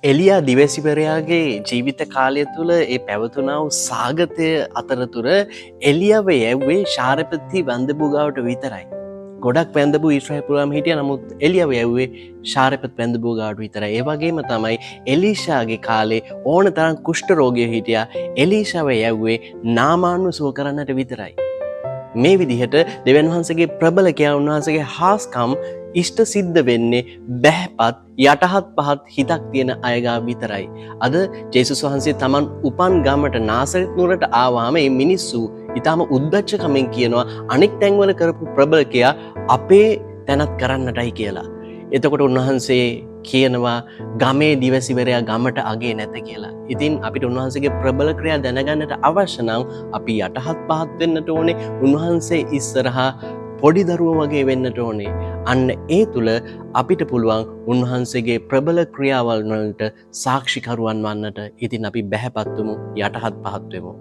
එලියා දිවැසිවරයාගේ ජීවිත කාලය තුළ ඒ පැවතුනාව සාගතය අතරතුර එලියව යැව්වේ ශාරපති වැන්දභූගාවට විතරයි. ගොඩක් වැන්දපු ඊශ්‍රායල් පුරාම හිටිය නමුත් එලියව යැව්වේ ශාරපත් වැන්දභූගාවට විතරයි. ඒ වගේම තමයි එලීෂාගේ කාලේ ඕන තරම් කුෂ්ඨ රෝගියෝ හිටියා. එලීෂාව යැව්වේ නාමාන්ව සුව කරන්නට විතරයි. මේ විදිහට දෙවියන් වහන්සේගේ ප්‍රබලකයා උන්වහන්සේගේ හාස්කම් ඉෂ්ට සිද්ධ වෙන්නේ බැහැපත් යටහත් පහත් හිතක් තියෙන අයගා විතරයි. අද ජේසුස් වහන්සේ තමන් උපන් ගමට නාසරෙත් නුවරට ආවාම මේ මිනිස්සු ඊටාම උද්දච්චකමෙන් කියනවා අනෙක් තැන්වල කරපු ප්‍රබලකයා අපේ තැනත් කරන්නටයි කියලා. එතකොට උන්වහන්සේ කියනවා ගමේ දිවසිවරයා ගමට අගේ නැත කියලා. ඉතින් අපිට උන්වහන්සේගේ ප්‍රබල ක්‍රියා දැනගන්නට අවශ්‍ය නම් අපි යටහත් පහත් වෙන්නට ඕනේ. උන්වහන්සේ ඉස්සරහා පොඩි දරුවෝ වගේ වෙන්නට ඕනේ. අන්න ඒ තුල අපිට පුළුවන් උන්වහන්සේගේ ප්‍රබල ක්‍රියාවල් වලට සාක්ෂිකරුවන් වන්නට. ඉතින් අපි බැහැපත් වෙමු, යටහත් පහත් වෙමු.